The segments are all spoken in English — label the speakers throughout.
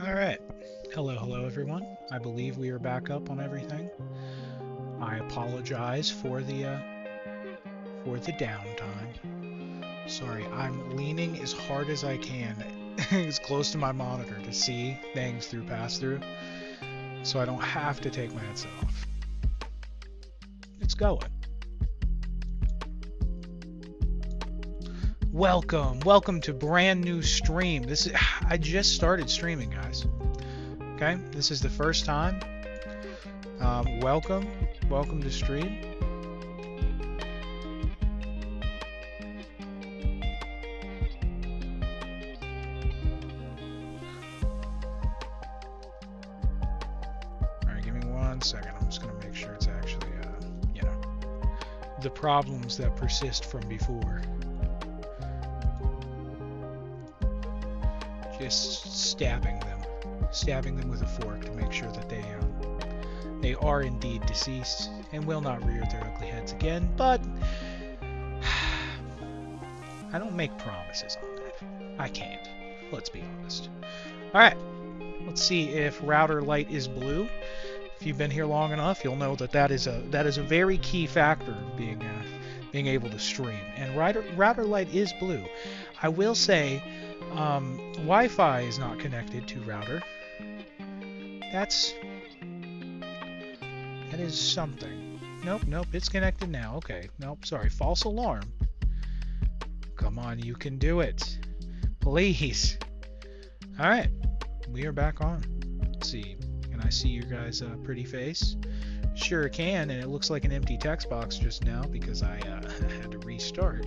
Speaker 1: Alright. Hello everyone. I believe we are back up on everything. I apologize for the downtime. Sorry, I'm leaning as hard as I can as close to my monitor to see things through pass-through so I don't have to take my headset off. It's going. Welcome to brand new stream. I just started streaming, guys. Okay, this is the first time. Welcome to stream. All right, give me 1 second. I'm just gonna make sure it's actually, the problems that persist from before. Just stabbing them with a fork to make sure that they are indeed deceased and will not rear their ugly heads again, but I don't make promises on that. I can't. Let's be honest. Alright, let's see if router light is blue. If you've been here long enough, you'll know that is a very key factor of being able to stream. And router light is blue. I will say Wi-Fi is not connected to router. That is something. Nope, it's connected now. Okay, nope, sorry, false alarm. Come on, you can do it. Please. Alright, we are back on. Let's see, can I see your guys' pretty face? Sure can, and it looks like an empty text box just now because I had to restart.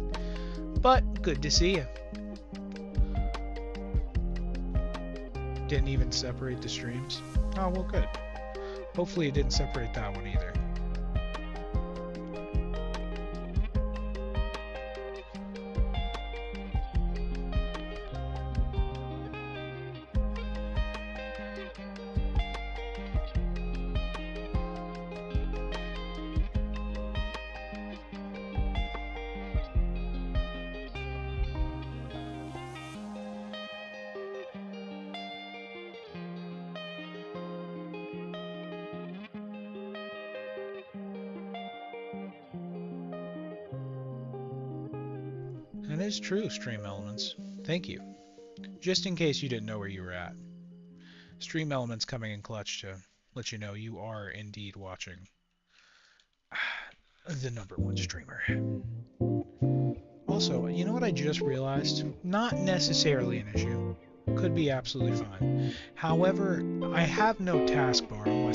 Speaker 1: But, good to see you. Didn't even separate the streams. Oh, well, good. Hopefully it didn't separate that one either. That is true, Stream Elements. Thank you. Just in case you didn't know where you were at. Stream Elements coming in clutch to let you know you are indeed watching the #1 streamer. Also, you know what I just realized? Not necessarily an issue. Could be absolutely fine. However, I have no taskbar on my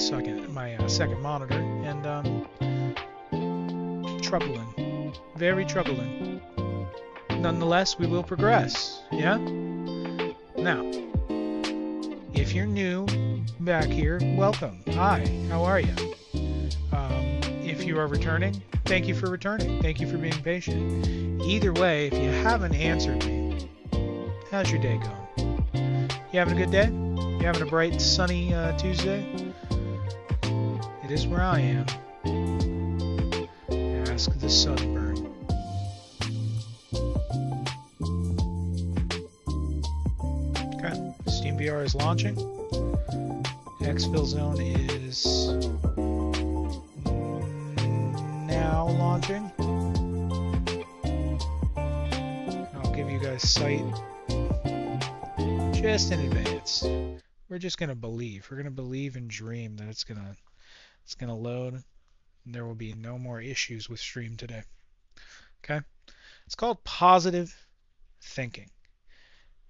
Speaker 1: second monitor, and troubling. Very troubling. Nonetheless, we will progress, yeah? Now, if you're new back here, welcome. Hi, how are you? If you are returning, thank you for returning. Thank you for being patient. Either way, if you haven't answered me, how's your day going? You having a good day? You having a bright, sunny Tuesday? It is where I am. Ask the sunburn. SteamVR is launching. Exfil Zone is now launching. I'll give you guys sight just in advance. We're just gonna believe. We're gonna believe and dream that it's gonna load. And there will be no more issues with stream today. Okay? It's called positive thinking,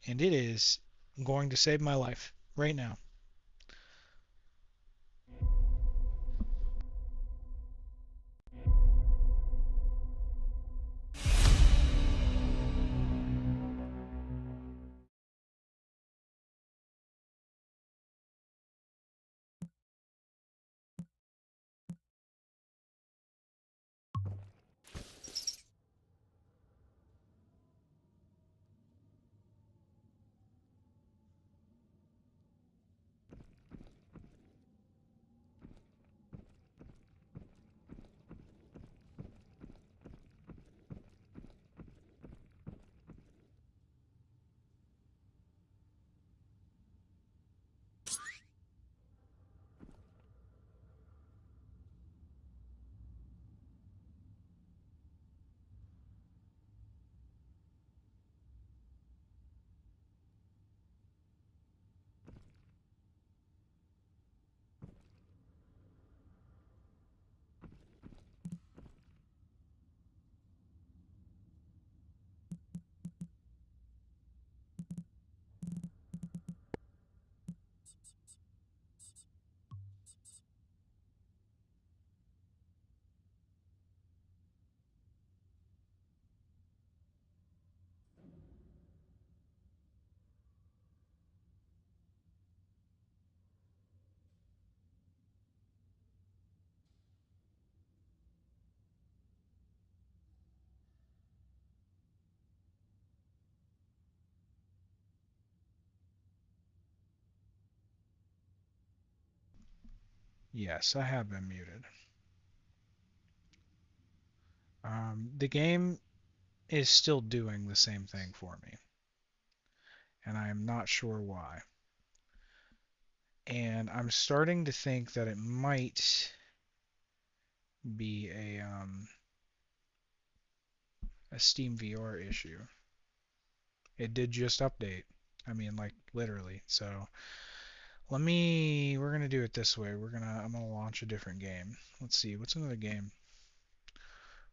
Speaker 1: and it is going to save my life right now. Yes, I have been muted. The game is still doing the same thing for me, and I am not sure why. And I'm starting to think that it might be a Steam VR issue. It did just update. I mean, like literally. So we're gonna do it this way. I'm gonna launch a different game. Let's see, what's another game?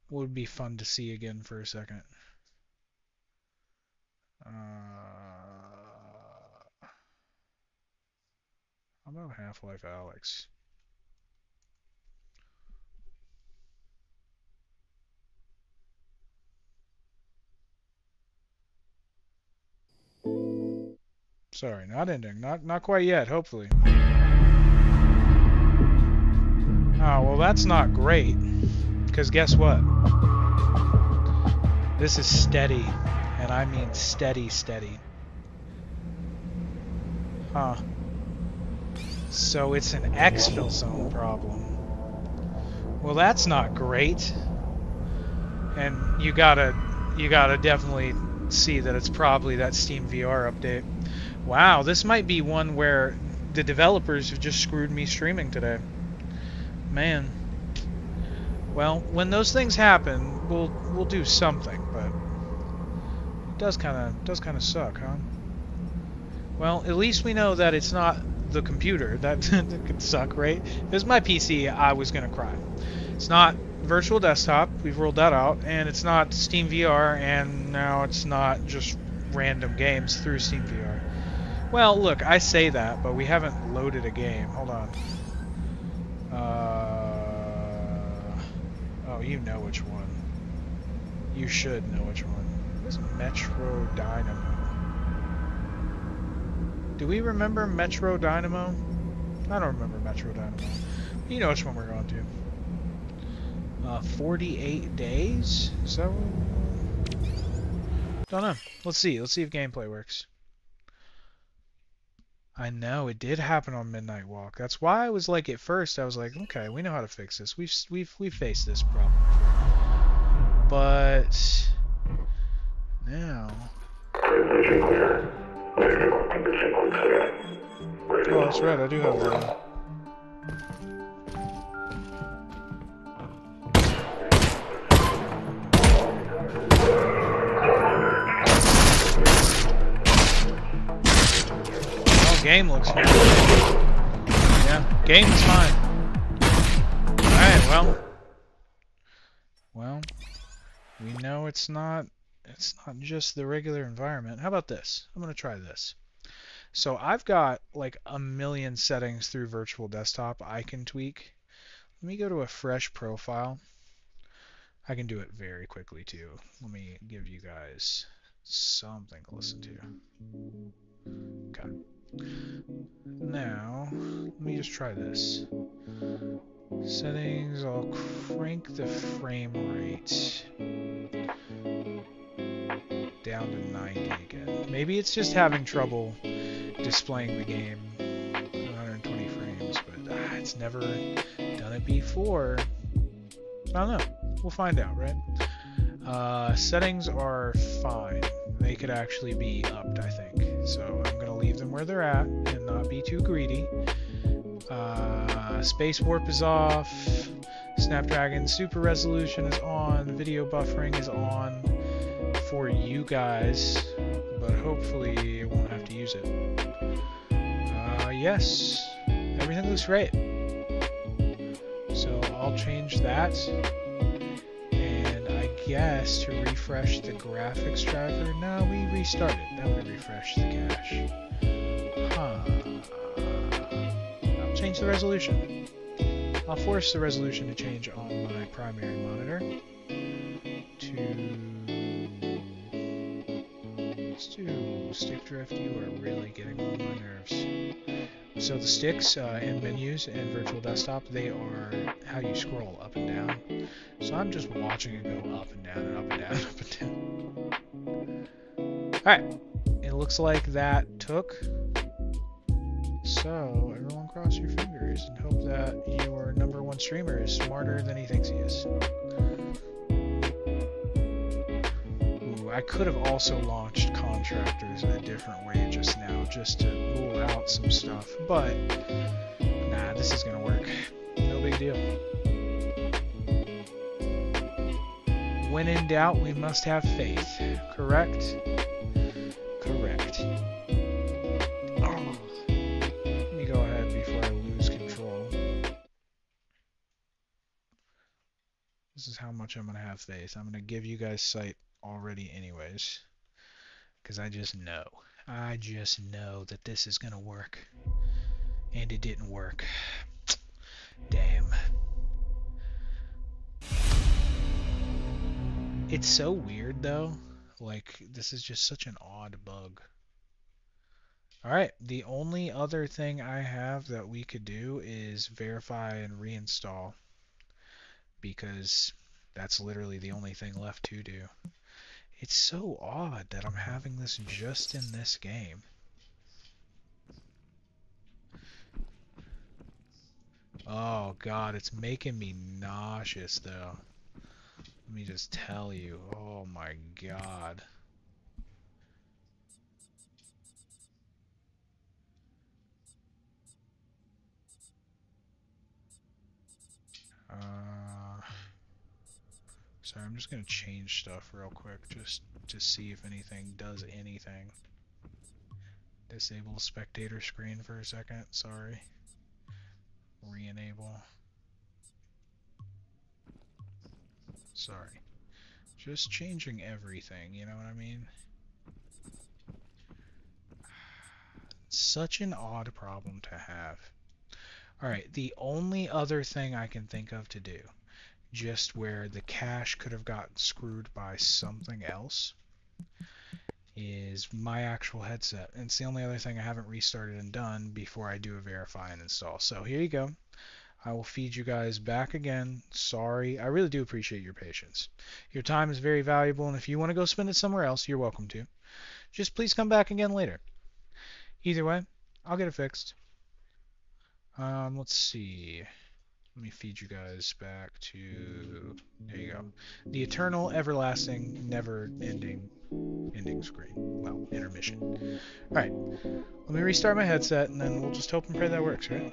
Speaker 1: What would be fun to see again for a second? How about Half-Life Alyx? Sorry, not ending. Not quite yet, hopefully. Oh, well that's not great. Because guess what? This is steady. And I mean steady. Huh. So it's an Exfil zone problem. Well, that's not great. And you gotta definitely see that it's probably that Steam VR update. Wow, this might be one where the developers have just screwed me streaming today. Man. Well, when those things happen, we'll do something, but it does kind of suck, huh? Well, at least we know that it's not the computer that could suck, right? If it was my PC, I was gonna cry. It's not virtual desktop, we've ruled that out, and it's not Steam VR, and now it's not just random games through Steam VR. Well, look, I say that, but we haven't loaded a game. Hold on. Oh, you know which one. You should know which one. What is Metro Dynamo? Do we remember Metro Dynamo? I don't remember Metro Dynamo. You know which one we're going to. 48 days? Is that what? Don't know. Let's see. Let's see if gameplay works. I know it did happen on Midnight Walk. That's why I was like, at first I was like, okay, we know how to fix this. We've faced this problem before. But now. Oh, that's right. I do have the. Game looks good. Yeah, game's fine. Alright, well, we know it's not just the regular environment. How about this? I'm gonna try this. So I've got like a million settings through virtual desktop I can tweak. Let me go to a fresh profile. I can do it very quickly too. Let me give you guys something to listen to. Okay. Now, let me just try this. Settings, I'll crank the frame rate down to 90 again. Maybe it's just having trouble displaying the game at 120 frames, but it's never done it before. I don't know. We'll find out, right? Settings are fine. They could actually be upped, I think. So I'm going to leave them where they're at and not be too greedy. Space warp is off. Snapdragon super resolution is on. Video buffering is on for you guys, but hopefully I won't have to use it. Yes, everything looks great. So I'll change that. Yes, to refresh the graphics driver. No, we restarted. That would refresh the cache. I'll change the resolution. I'll force the resolution to change on my primary monitor to. Let's do stick drift. You are really getting on my nerves. So the sticks in menus and virtual desktop, they are how you scroll up and down. So I'm just watching it go up and down and up and down and up and down. Alright, it looks like that took. So everyone cross your fingers. subscribers and hope that your #1 streamer is smarter than he thinks he is. Ooh, I could have also launched contractors in a different way just now, just to rule out some stuff, but nah, this is gonna work. No big deal. When in doubt, we must have faith. Correct? Correct. Oh. Let me go ahead before I lose control. This is how much I'm going to have faith. I'm going to give you guys sight already anyways. Because I just know. I just know that this is going to work. And it didn't work. Damn. It's so weird though. Like, this is just such an odd bug. Alright, the only other thing I have that we could do is verify and reinstall. Because that's literally the only thing left to do. It's so odd that I'm having this just in this game. Oh god, it's making me nauseous though. Let me just tell you. Oh my god. Sorry, I'm just gonna change stuff real quick just to see if anything does anything. Disable spectator screen for a second, sorry. Re-enable. Sorry. Just changing everything, you know what I mean? Such an odd problem to have. Alright, the only other thing I can think of to do, just where the cache could have gotten screwed by something else, is my actual headset. And it's the only other thing I haven't restarted and done before I do a verify and install. So here you go. I will feed you guys back again. Sorry. I really do appreciate your patience. Your time is very valuable, and if you want to go spend it somewhere else, you're welcome to. Just please come back again later. Either way, I'll get it fixed. Let's see. Let me feed you guys back to... There you go. The eternal, everlasting, never-ending screen. Well, intermission. Alright. Let me restart my headset, and then we'll just hope and pray that works, right?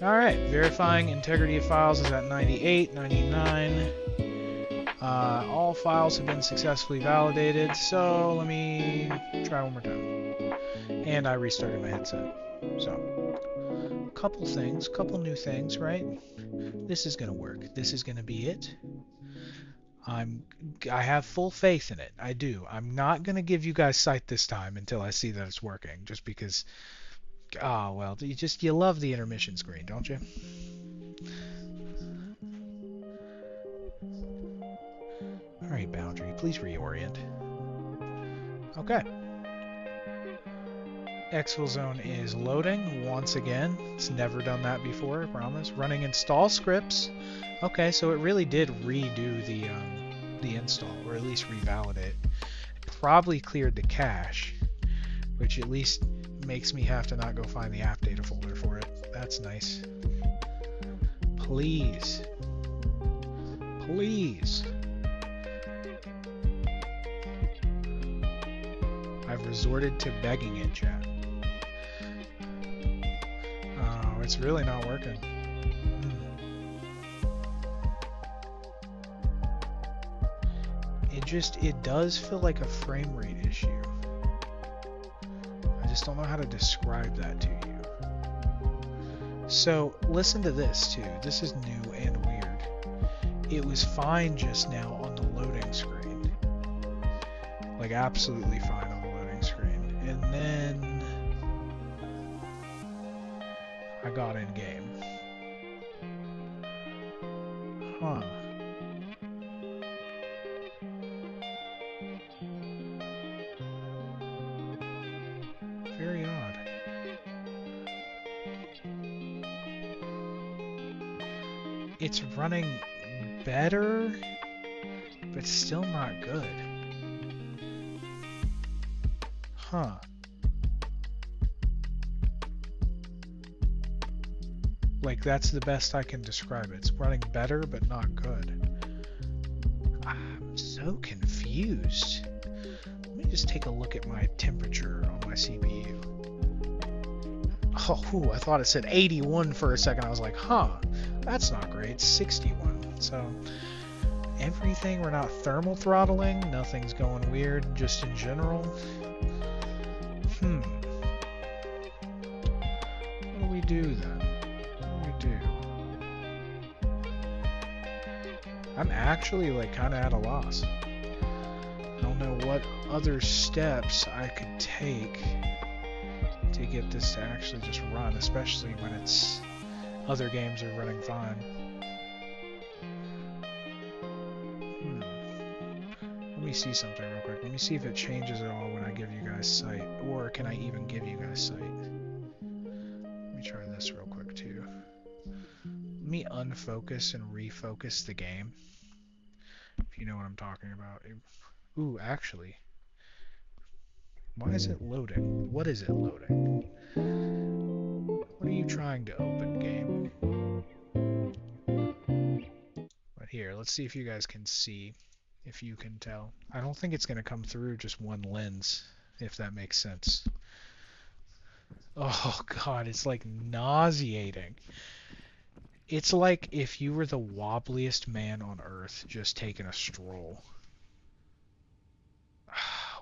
Speaker 1: Alright, verifying integrity of files is at 98, 99. All files have been successfully validated, so let me try one more time. And I restarted my headset. So, Couple things, couple new things, right? This is gonna work. This is gonna be it. I'm I have full faith in it. I do. I'm not gonna give you guys sight this time until I see that it's working. Just because, well, you love the intermission screen, don't you? All right, Boundary, please reorient. Okay. Exfil zone is loading once again. It's never done that before, I promise. Running install scripts. Okay, so it really did redo the install, or at least revalidate. It probably cleared the cache, which at least makes me have to not go find the app data folder for it. That's nice. Please. Please. I've resorted to begging it, chat. Oh, it's really not working. It does feel like a frame rate issue. I just don't know how to describe that to you. So, listen to this too. This is new and weird. It was fine just now on the loading screen. Like, absolutely fine on the loading screen. And then I got in game. Huh. Very odd. It's running better, but still not good. Huh. Like, that's the best I can describe it. It's running better, but not good. I'm so confused. Let me just take a look at my temperature on my CPU. Oh, I thought it said 81 for a second. I was like, huh, that's not great. 61. So, everything, we're not thermal throttling. Nothing's going weird, just in general. What do we do then? I'm actually like kind of at a loss. I don't know what other steps I could take to get this to actually just run, especially when it's other games are running fine. Let me see something real quick. Let me see if it changes at all when I give you guys sight, or can I even give you guys sight? Let me try this real quick too. Let me unfocus and refocus the game, if you know what I'm talking about. Ooh, actually, why is it loading? What is it loading? What are you trying to open, game? But here, let's see if you guys can see, if you can tell. I don't think it's going to come through just one lens, if that makes sense. Oh god, it's like nauseating. It's like if you were the wobbliest man on earth just taking a stroll.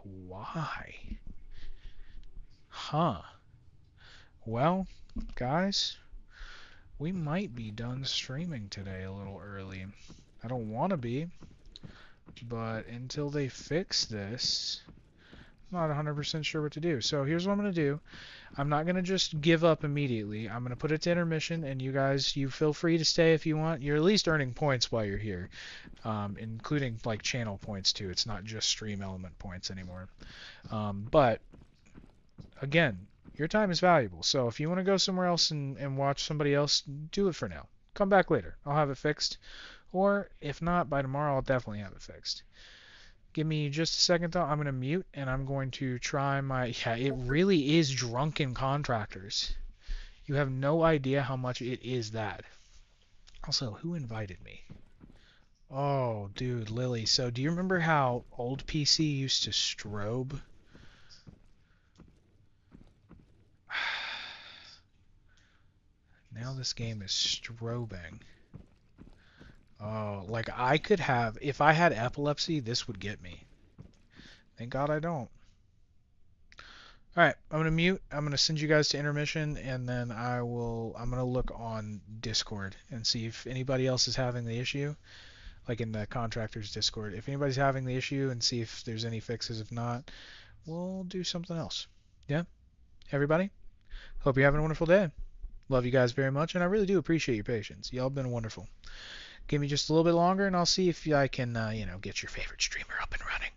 Speaker 1: Why? Huh. Well, guys, we might be done streaming today a little early. I don't want to be, but until they fix this, I'm not 100% sure what to do. So here's what I'm going to do. I'm not going to just give up immediately. I'm going to put it to intermission, and you guys, you feel free to stay if you want. You're at least earning points while you're here, including like channel points too. It's not just stream element points anymore. But again, your time is valuable. So if you want to go somewhere else and watch somebody else, do it for now. Come back later. I'll have it fixed. Or if not, by tomorrow I'll definitely have it fixed. Give me just a second though. I'm going to mute and I'm going to try my... Yeah, it really is drunken contractors. You have no idea how much it is that. Also, who invited me? Oh, dude, Lily. So do you remember how old PC used to strobe? Now this game is strobing. Oh, like I could have, if I had epilepsy, this would get me. Thank God I don't. All right, I'm gonna mute. I'm gonna send you guys to intermission, and then I'm gonna look on Discord and see if anybody else is having the issue, like in the contractors Discord. If anybody's having the issue, and see if there's any fixes. If not, we'll do something else. Yeah, everybody. Hope you're having a wonderful day. Love you guys very much, and I really do appreciate your patience. Y'all been wonderful. Give me just a little bit longer, and I'll see if I can, get your favorite streamer up and running.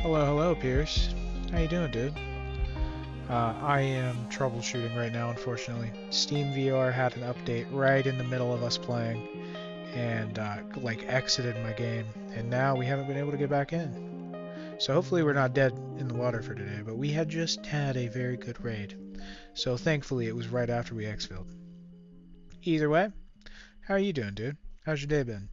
Speaker 1: Hello, hello, Pierce. How you doing, dude? I am troubleshooting right now, unfortunately. Steam VR had an update right in the middle of us playing, and like exited my game, and now we haven't been able to get back in. So hopefully we're not dead in the water for today, but we had just had a very good raid. So thankfully it was right after we exfilled. Either way, how are you doing, dude? How's your day been?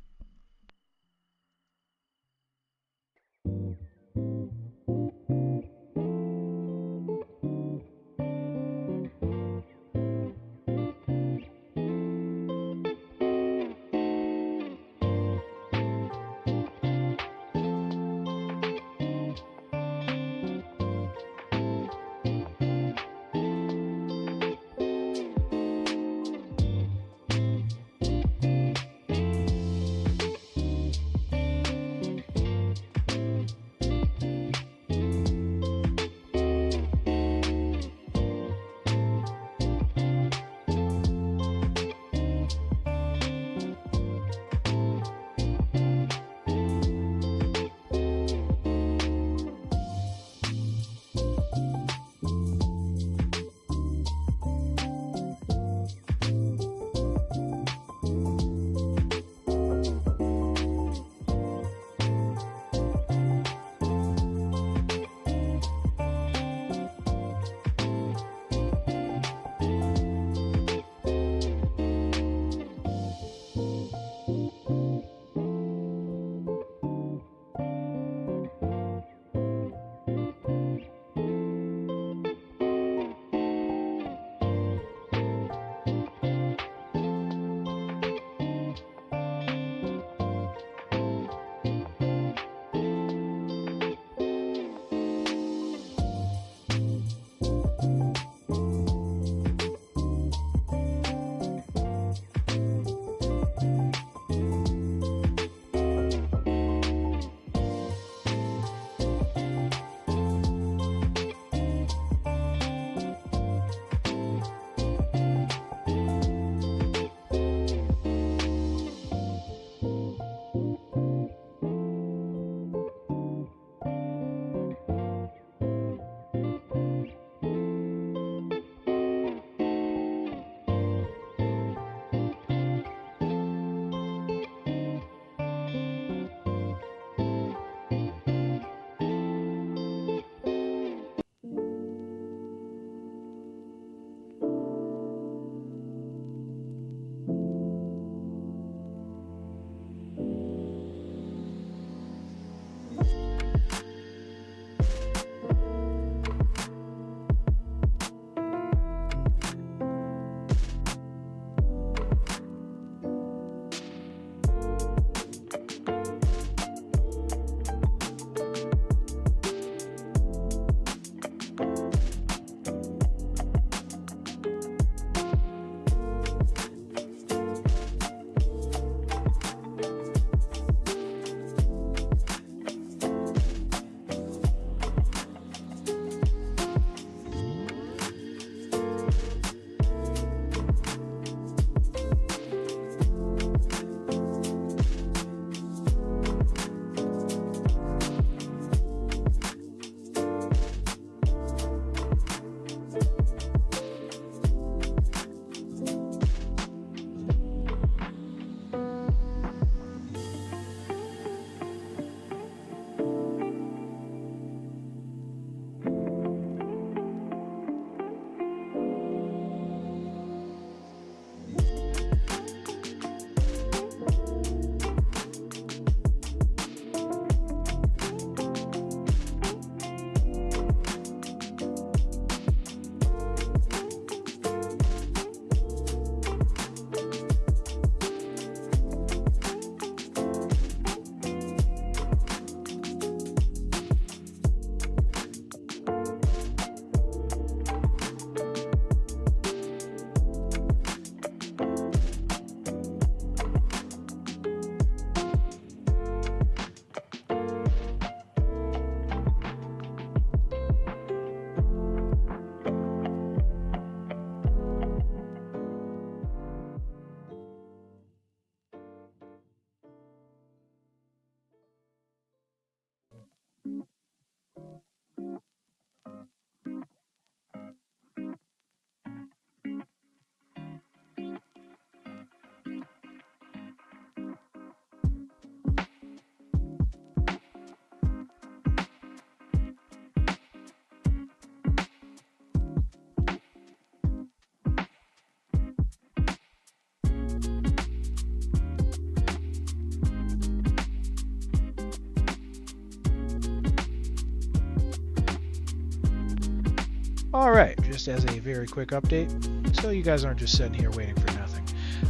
Speaker 1: Alright, just as a very quick update, so you guys aren't just sitting here waiting for nothing.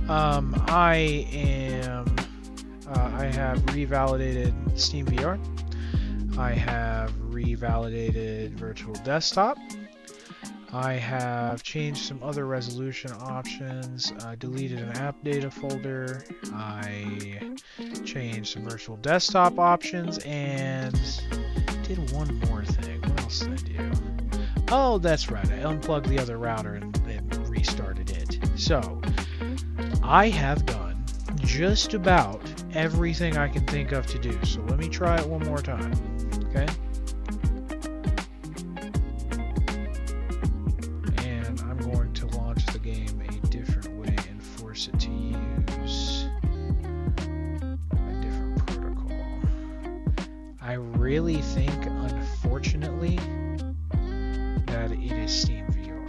Speaker 1: I have revalidated Steam VR. I have revalidated Virtual Desktop. I have changed some other resolution options. I deleted an app data folder. I changed some Virtual Desktop options and did one more thing. What else did I do? Oh, that's right. I unplugged the other router and restarted it. So, I have done just about everything I can think of to do. So let me try it one more time. Okay? And I'm going to launch the game a different way and force it to use a different protocol. I really think, unfortunately, that it is Steam VR.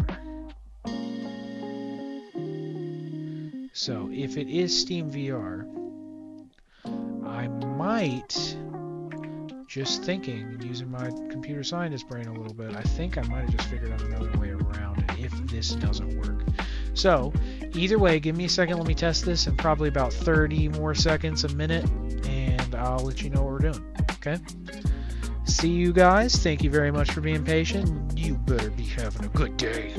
Speaker 1: So if it is Steam VR, I might, just thinking, using my computer scientist brain a little bit, I think I might have just figured out another way around it if this doesn't work. So either way, give me a second, let me test this in probably about 30 more seconds, a minute, and I'll let you know what we're doing. Okay? See you guys. Thank you very much for being patient. You better be having a good day.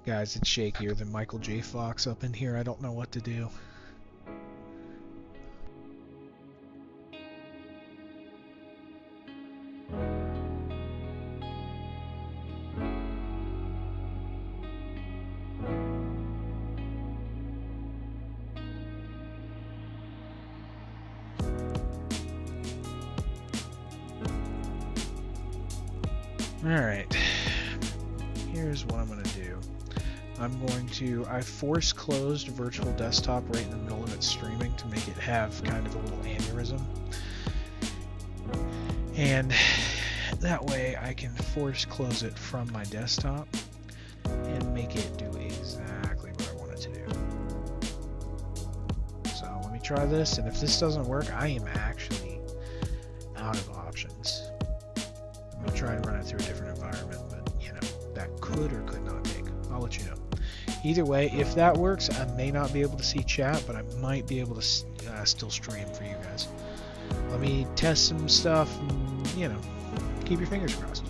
Speaker 1: Guys, it's shakier than Michael J. Fox up in here. I don't know what to do. Alright, here's what I'm going to do. I force closed Virtual Desktop right in the middle of its streaming to make it have kind of a little aneurysm. And that way I can force close it from my desktop and make it do exactly what I want it to do. So let me try this, and if this doesn't work, I am actually out of options. I'm going to try and run it through a different environment, but you know, that could or could not take. I'll let you know. Either way, if that works, I may not be able to see chat, but I might be able to still stream for you guys. Let me test some stuff, and, you know, keep your fingers crossed.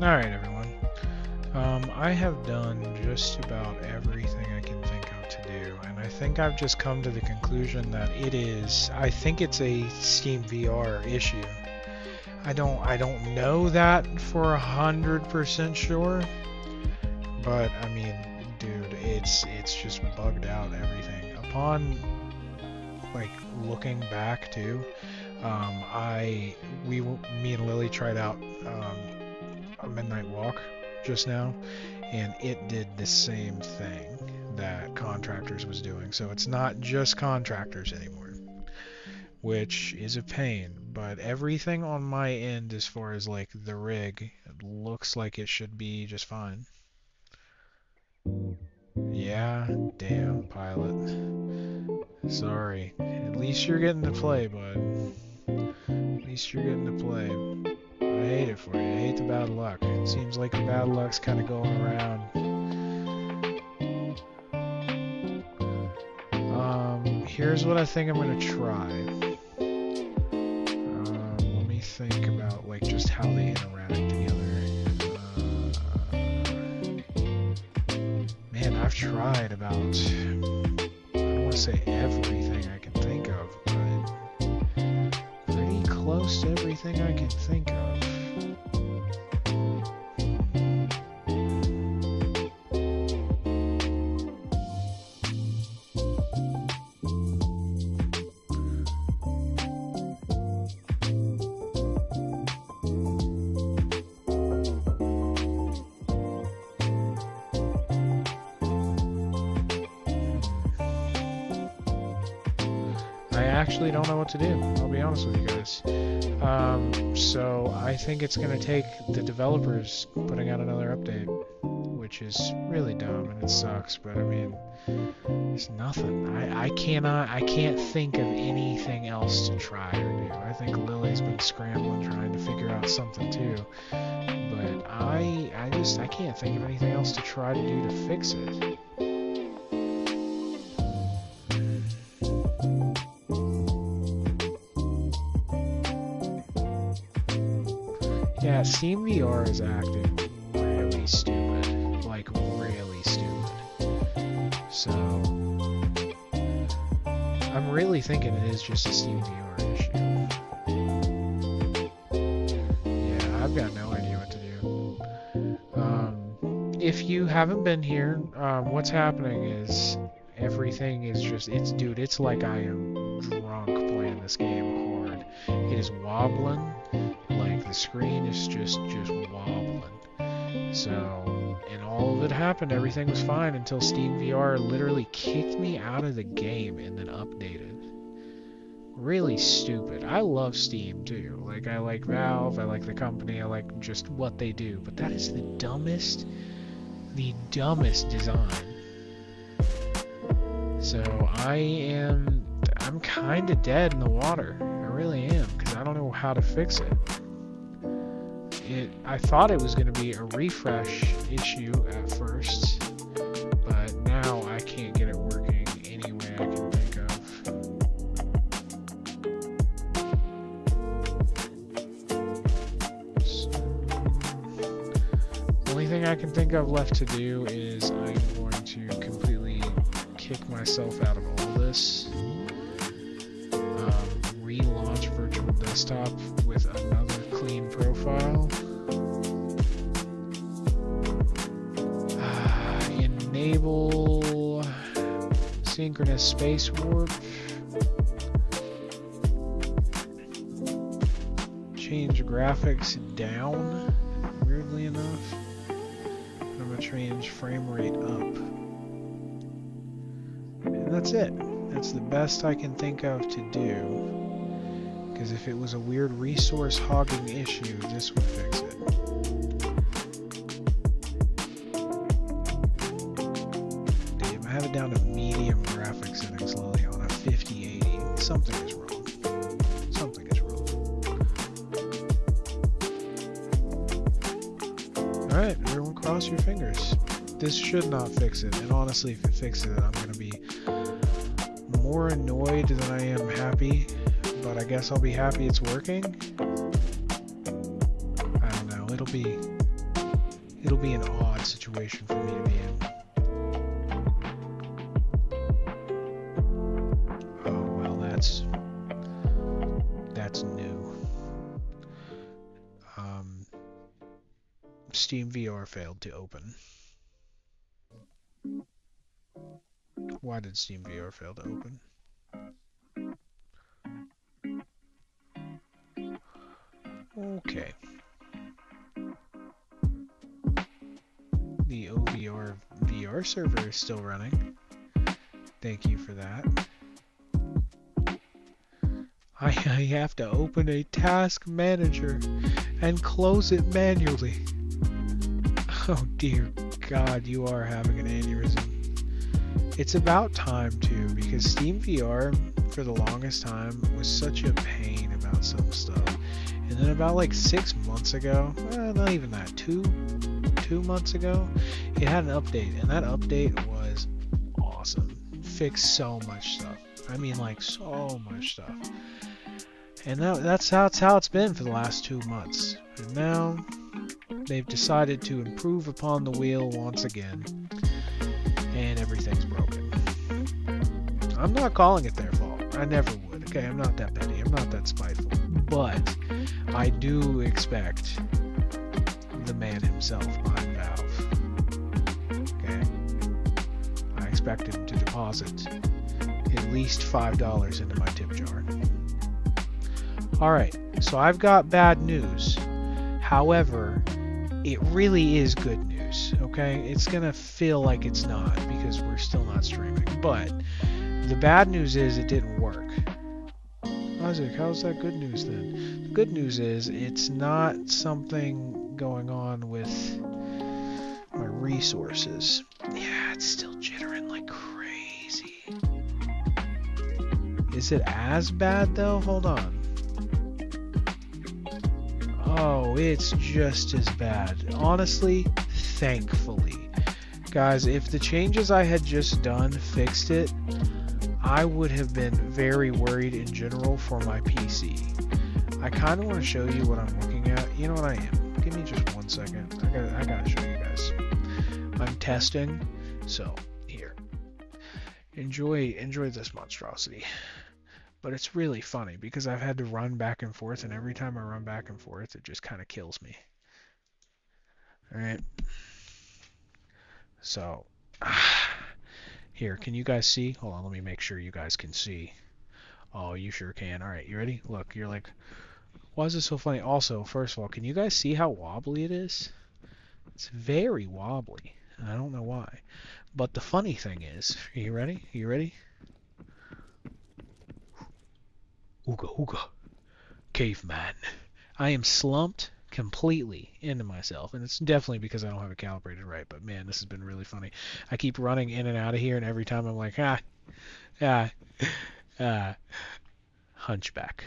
Speaker 1: Alright, everyone. I have done just about everything I can think of to do, and I think I've just come to the conclusion that I think it's a Steam VR issue. I don't know that for 100% sure, but I mean, dude, it's just bugged out everything. Upon like looking back too, me and Lily tried out a midnight walk just now, and it did the same thing that Contractors was doing. So it's not just Contractors anymore, which is a pain, but everything on my end as far as like the rig looks like it should be just fine. Yeah, damn, pilot. Sorry. At least you're getting to play, bud. At least you're getting to play. I hate it for you. I hate the bad luck. It seems like the bad luck's kind of going around. Here's what I think I'm gonna try. Let me think about like just how they interact together. Man, I've tried about, I don't want to say everything I can think of, but pretty close to everything I can think of. I actually don't know what to do, I'll be honest with you guys. So I think it's going to take the developers putting out another update, which is really dumb and it sucks, but I mean, it's nothing. I can't think of anything else to try or do. I think Lily's been scrambling trying to figure out something too, but I can't think of anything else to try to do to fix it. Yeah, Steam VR is acting really stupid. Like, really stupid. So, I'm really thinking it is just a Steam VR issue. Yeah, I've got no idea what to do. If you haven't been here, what's happening is everything is just, it's like I am drunk playing this game hard. It is wobbling. Like the screen is just wobbling. So, and all of it happened, everything was fine until Steam VR literally kicked me out of the game and then updated. Really stupid. I love Steam too. Like, I like Valve, I like the company, I like just what they do, but that is the dumbest design. So I'm kind of dead in the water. I really am, because I don't know how to fix it. I thought it was going to be a refresh issue at first, but now I can't get it working any way I can think of. So, the only thing I can think of left to do is I'm going to completely kick myself out of all this. Relaunch Virtual Desktop with another clean profile. Enable synchronous space warp. Change graphics down, weirdly enough. I'm going to change frame rate up. And that's it. That's the best I can think of to do. Because if it was a weird resource hogging issue, this would fix it. Damn, I have it down to medium graphics settings, Lily, on a 5080. Something is wrong. Something is wrong. Alright, everyone cross your fingers. This should not fix it, and honestly, if it fixes it, I'm going to be more annoyed than I am happy. But I guess I'll be happy it's working. I don't know, it'll be It'll be an odd situation for me to be in. Oh, well, that's new. Steam VR failed to open. Why did Steam VR fail to open? Okay. The OVR VR server is still running. Thank you for that. I have to open a task manager and close it manually. Oh dear God, you are having an aneurysm. It's about time too, because Steam VR for the longest time was such a pain about some stuff. And then about like 6 months ago, not even that, two months ago, it had an update, and that update was awesome. Fixed so much stuff. I mean, like, so much stuff. And that's how it's been for the last 2 months. And now they've decided to improve upon the wheel once again, and everything's broken. I'm not calling it their fault. I never would. Okay, I'm not that petty. I'm not that spiteful. But I do expect the man himself behind Valve. Okay, I expect him to deposit at least $5 into my tip jar. Alright, so I've got bad news. However, it really is good news, okay? It's gonna feel like it's not because we're still not streaming. But the bad news is it didn't work. Isaac, how's that good news then? The good news is it's not something going on with my resources. Yeah, it's still jittering like crazy. Is it as bad though? Hold on. Oh, it's just as bad. Honestly, thankfully. Guys, if the changes I had just done fixed it, I would have been very worried in general for my PC. I kind of want to show you what I'm looking at. You know what I am? Give me just 1 second. I gotta show you guys. I'm testing, so here. Enjoy this monstrosity. But it's really funny because I've had to run back and forth, and every time I run back and forth, it just kind of kills me. Alright. So, here, can you guys see? Hold on, let me make sure you guys can see. Oh, you sure can. Alright, you ready? Look, you're like, why is this so funny? Also, first of all, can you guys see how wobbly it is? It's very wobbly. I don't know why. But the funny thing is, are you ready? Are you ready? Ooga ooga. Caveman. I am slumped completely into myself, and it's definitely because I don't have it calibrated right, but man, this has been really funny. I keep running in and out of here, and every time I'm like, hunchback.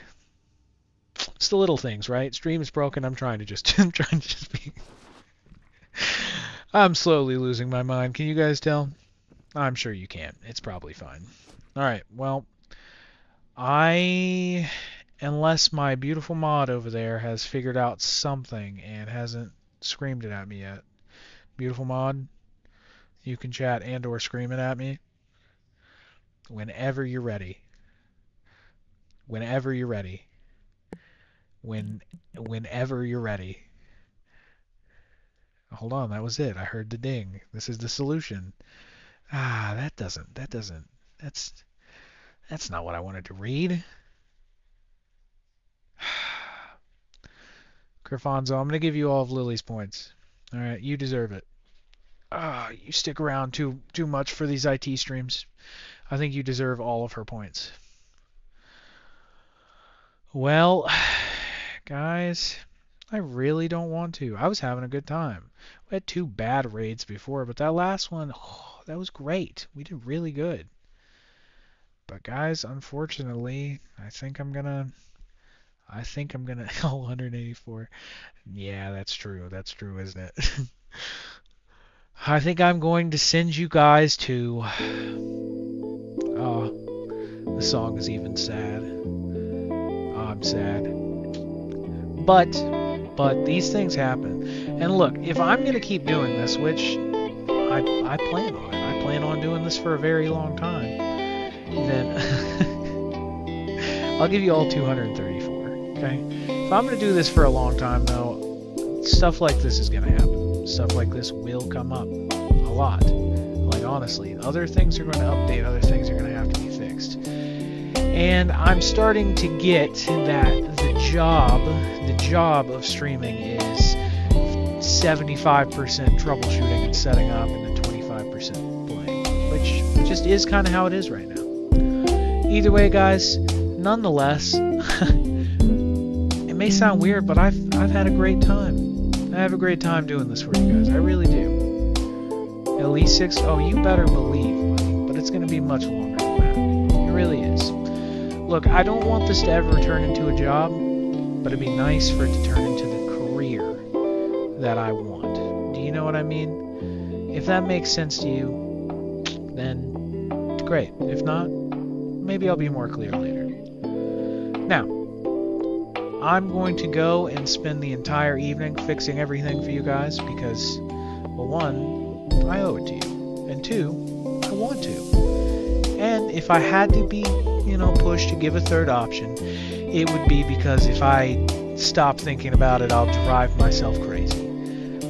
Speaker 1: It's the little things, right? Stream is broken. I'm trying to just be. I'm slowly losing my mind. Can you guys tell? I'm sure you can. It's probably fine. All right. Well, unless my beautiful mod over there has figured out something and hasn't screamed it at me yet. Beautiful mod, you can chat and or scream it at me whenever you're ready. Whenever you're ready. Whenever you're ready. Hold on, that was it. I heard the ding. This is the solution. That's not what I wanted to read. Grifonzo, I'm going to give you all of Lily's points. Alright, you deserve it. You stick around too much for these IT streams. I think you deserve all of her points. Well, guys, I really don't want to. I was having a good time. We had 2 bad raids before, but that last one, that was great. We did really good. But guys, unfortunately, I think I'm gonna 184. Yeah, that's true. That's true, isn't it? I think I'm going to send you guys to... Oh, the song is even sad. Oh, I'm sad. But But these things happen. And look, if I'm going to keep doing this, which I plan on it, I plan on doing this for a very long time, then I'll give you all 234, okay? If I'm going to do this for a long time, though, stuff like this is going to happen. Stuff like this will come up a lot. Like, honestly, other things are going to update, other things are going to have to be fixed. And I'm starting to get that the job of streaming is 75% troubleshooting and setting up, and then 25% playing, which just is kind of how it is right now. Either way, guys, nonetheless, it may sound weird, but I've had a great time. I have a great time doing this for you guys. I really do. At least 6. Oh, you better believe, buddy. But it's going to be much longer than that. It really is. Look, I don't want this to ever turn into a job, but it'd be nice for it to turn into the career that I want. Do you know what I mean? If that makes sense to you, then great. If not, maybe I'll be more clear later. Now, I'm going to go and spend the entire evening fixing everything for you guys because, well, 1, I owe it to you, and 2, I want to. And if I had to be, pushed to give a third option, it would be because if I stop thinking about it, I'll drive myself crazy.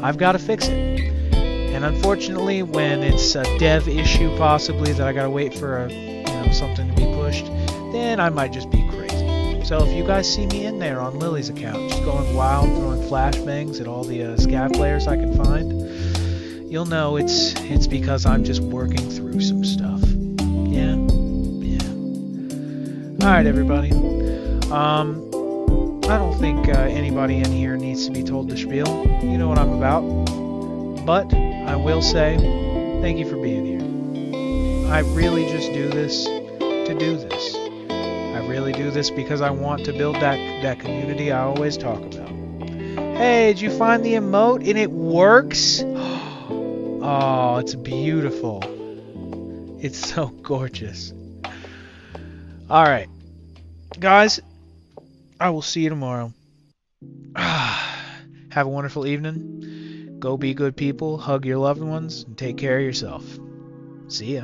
Speaker 1: I've got to fix it. And unfortunately, when it's a dev issue possibly that I got to wait for something to be pushed, then I might just be crazy. So if you guys see me in there on Lily's account, just going wild, throwing flashbangs at all the scav players I can find, you'll know it's because I'm just working through some stuff. Yeah. Alright, everybody. I don't think anybody in here needs to be told the spiel. You know what I'm about. But I will say, thank you for being here. I really just do this to do this. I really do this because I want to build that community I always talk about. Hey, did you find the emote? And it works? Oh, it's beautiful. It's so gorgeous. Alright. Guys, I will see you tomorrow. Have a wonderful evening. Go be good people, hug your loved ones, and take care of yourself. See ya.